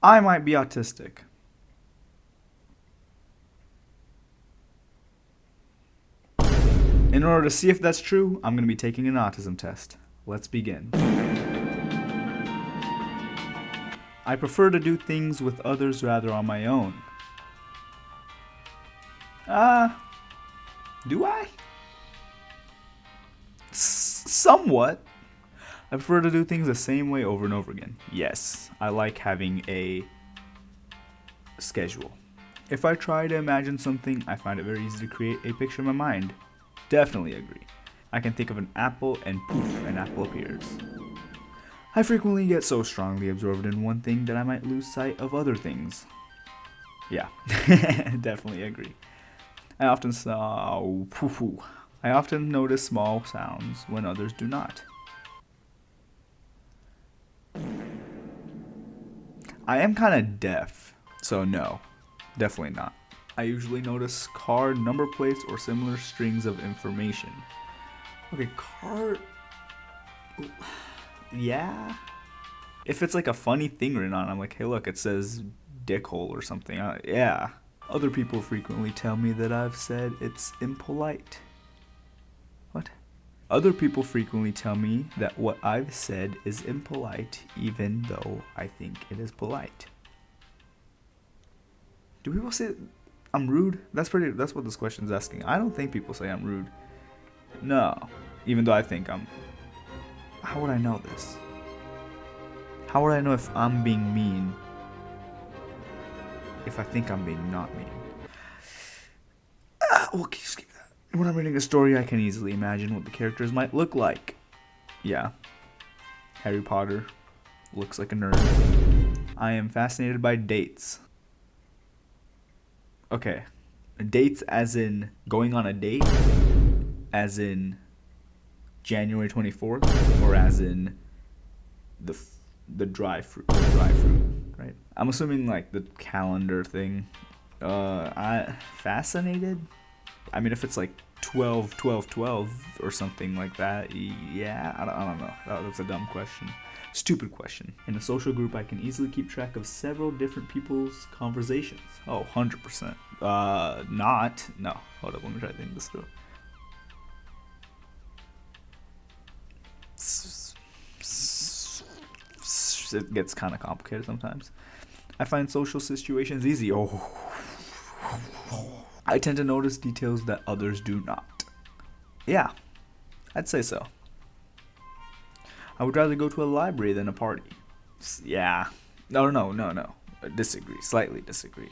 I might be autistic. In order to see if that's true, I'm going to be taking an autism test. Let's begin. I prefer to do things with others rather on my own. Do I? Somewhat. I prefer to do things the same way over and over again. Yes, I like having a schedule. If I try to imagine something, I find it very easy to create a picture in my mind. Definitely agree. I can think of an apple and poof, an apple appears. I frequently get so strongly absorbed in one thing that I might lose sight of other things. Yeah, definitely agree. I often notice small sounds when others do not. I am kind of deaf, so no, definitely not. I usually notice car number plates or similar strings of information. Okay, car... Yeah? If it's like a funny thing written on it, I'm like, hey look, it says dickhole or something. Yeah. Other people frequently tell me that I've said it's impolite. What? Other people frequently tell me that what I've said is impolite, even though I think it is polite. Do people say I'm rude? That's what this question's asking. I don't think people say I'm rude. No. Even though I think I'm... How would I know this? How would I know if I'm being mean? If I think I'm being not mean? Well, just keep that. When I'm reading a story, I can easily imagine what the characters might look like. Yeah. Harry Potter looks like a nerd. I am fascinated by dates. Okay. Dates as in going on a date? As in January 24th? Or as in the dry fruit, right? I'm assuming like the calendar thing. I fascinated? I mean, if it's like 12, 12, 12 or something like that, yeah, I don't know. That's a dumb question. Stupid question. In a social group, I can easily keep track of several different people's conversations. Oh, 100%. Not. No. Hold up, let me try to think this through. It gets kind of complicated sometimes. I find social situations easy. I tend to notice details that others do not. Yeah, I'd say so. I would rather go to a library than a party. Yeah. No. Disagree. Slightly disagree.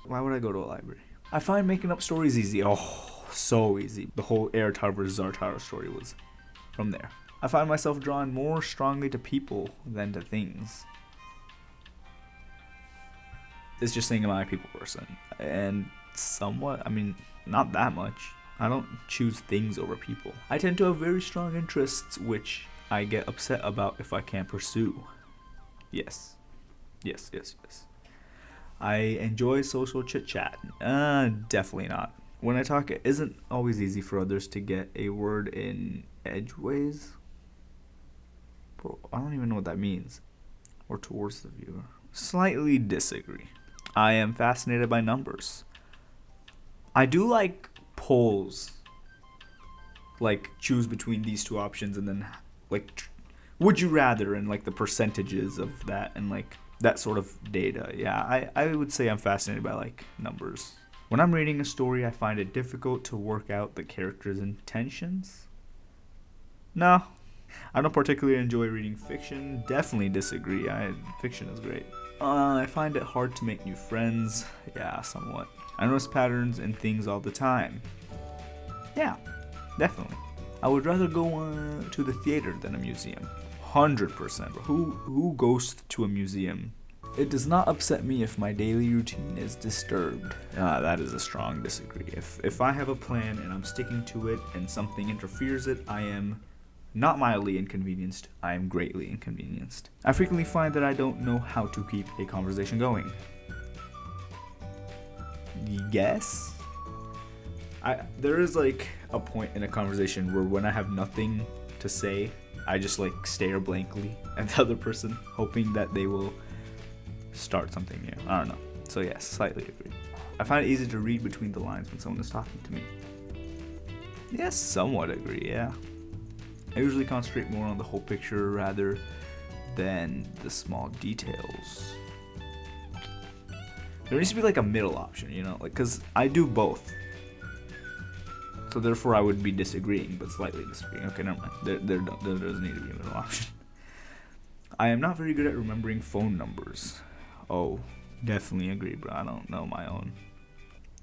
Why would I go to a library? I find making up stories easy. Oh, so easy. The whole Airtar vs. Zartar story was from there. I find myself drawn more strongly to people than to things. It's just saying I'm a people person. And somewhat, I mean, not that much. I don't choose things over people. I tend to have very strong interests, which I get upset about if I can't pursue. Yes. I enjoy social chit-chat. Definitely not. When I talk, it isn't always easy for others to get a word in edgeways. I don't even know what that means. Or towards the viewer. Slightly disagree. I am fascinated by numbers. I do like polls. Like, choose between these two options and then, like, would you rather, and, like, the percentages of that and, like, that sort of data. Yeah, I would say I'm fascinated by, like, numbers. When I'm reading a story, I find it difficult to work out the character's intentions. No. I don't particularly enjoy reading fiction. Definitely disagree. Fiction is great. I find it hard to make new friends. Yeah, somewhat. I notice patterns in things all the time. Yeah, definitely. I would rather go to the theater than a museum. 100%. Who goes to a museum? It does not upset me if my daily routine is disturbed. That is a strong disagree. If I have a plan and I'm sticking to it and something interferes it, I am not mildly inconvenienced, I am greatly inconvenienced. I frequently find that I don't know how to keep a conversation going. Yes? There is like a point in a conversation where when I have nothing to say, I just like stare blankly at the other person, hoping that they will start something new. I don't know. So yes, slightly agree. I find it easy to read between the lines when someone is talking to me. Yes, somewhat agree, yeah. I usually concentrate more on the whole picture rather than the small details. There needs to be like a middle option, you know, like, because I do both. So therefore I would be disagreeing, but slightly disagreeing. Okay, never mind. There doesn't need to be a middle option. I am not very good at remembering phone numbers. Oh, definitely agree, bro. I don't know my own.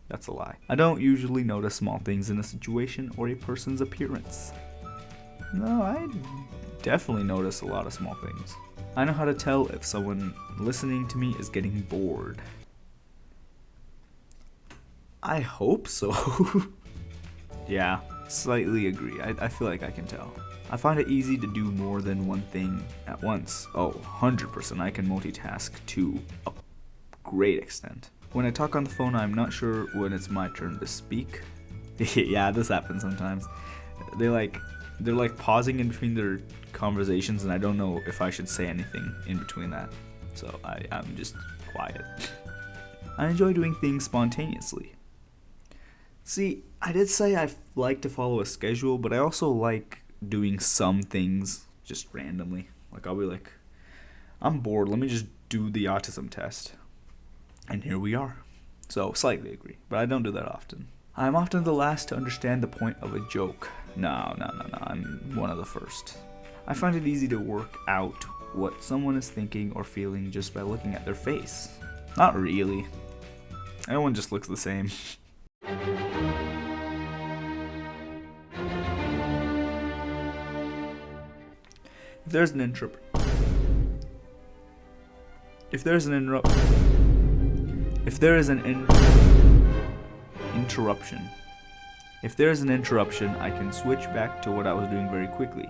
That's a lie. I don't usually notice small things in a situation or a person's appearance. No, I definitely notice a lot of small things. I know how to tell if someone listening to me is getting bored. I hope so. Yeah, slightly agree. I feel like I can tell. I find it easy to do more than one thing at once. Oh, 100%. I can multitask to a great extent. When I talk on the phone, I'm not sure when it's my turn to speak. Yeah, this happens sometimes. They're like pausing in between their conversations, and I don't know if I should say anything in between that. So I'm just quiet. I enjoy doing things spontaneously. See, I did say I like to follow a schedule, but I also like doing some things just randomly. Like, I'll be like, I'm bored, let me just do the autism test. And here we are. So, slightly agree, but I don't do that often. I'm often the last to understand the point of a joke. No, I'm one of the first. I find it easy to work out what someone is thinking or feeling just by looking at their face. Not really. Everyone just looks the same. If there's an interruption, I can switch back to what I was doing very quickly.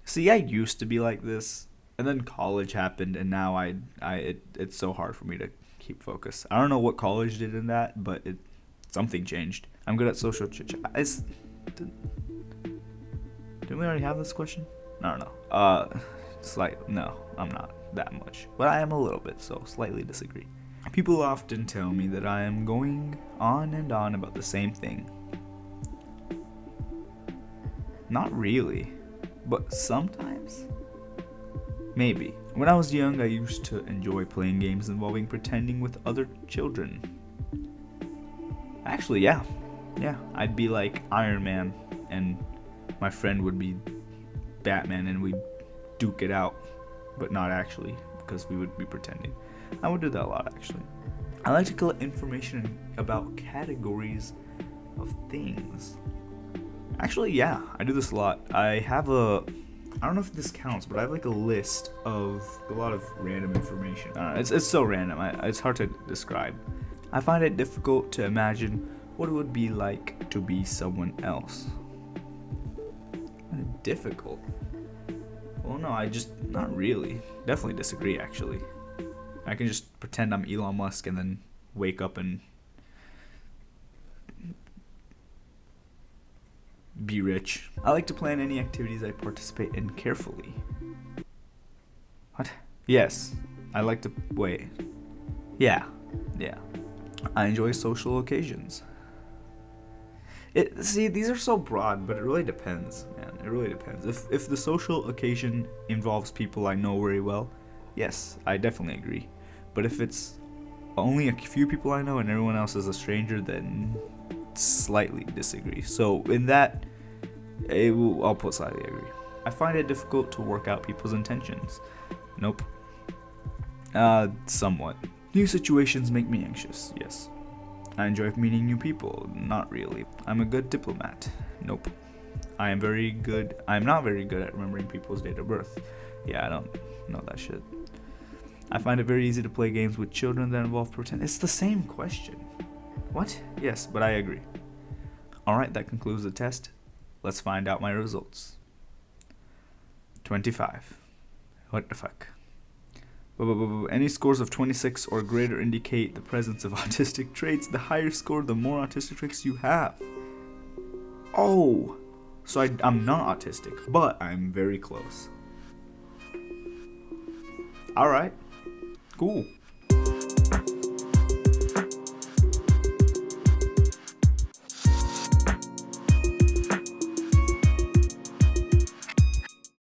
See, I used to be like this, and then college happened, and now it's so hard for me to keep focus. I don't know what college did in that, but something changed. I'm good at social chit-chat. Didn't we already have this question? I don't know. No, I'm not that much, but I am a little bit, so slightly disagree. People often tell me that I am going on and on about the same thing. Not really, but sometimes. Maybe. When I was young, I used to enjoy playing games involving pretending with other children. Actually, yeah. I'd be like Iron Man, and my friend would be Batman, and we'd duke it out, but not actually, because we would be pretending. I would do that a lot, actually. I like to collect information about categories of things. Actually, yeah, I do this a lot. I don't know if this counts, but I have like a list of a lot of random information. It's so random, it's hard to describe. I find it difficult to imagine what it would be like to be someone else. Difficult? Well, no, not really. Definitely disagree, actually. I can just pretend I'm Elon Musk and then wake up and be rich. I like to plan any activities I participate in carefully. What? Yes. I like to... Wait. Yeah. I enjoy social occasions. See, these are so broad, but it really depends, man. It really depends. If the social occasion involves people I know very well, yes, I definitely agree. But if it's only a few people I know and everyone else is a stranger, then slightly disagree. So in that, I'll put slightly agree. I find it difficult to work out people's intentions. Nope. Somewhat. New situations make me anxious, yes. I enjoy meeting new people, not really. I'm a good diplomat. Nope. I am not very good at remembering people's date of birth. Yeah, I don't know that shit. I find it very easy to play games with children that involve pretend. It's the same question. What? Yes, but I agree. Alright, that concludes the test. Let's find out my results. 25. What the fuck? Any scores of 26 or greater indicate the presence of autistic traits. The higher score, the more autistic traits you have. Oh, so I'm not autistic, but I'm very close. All right. Cool.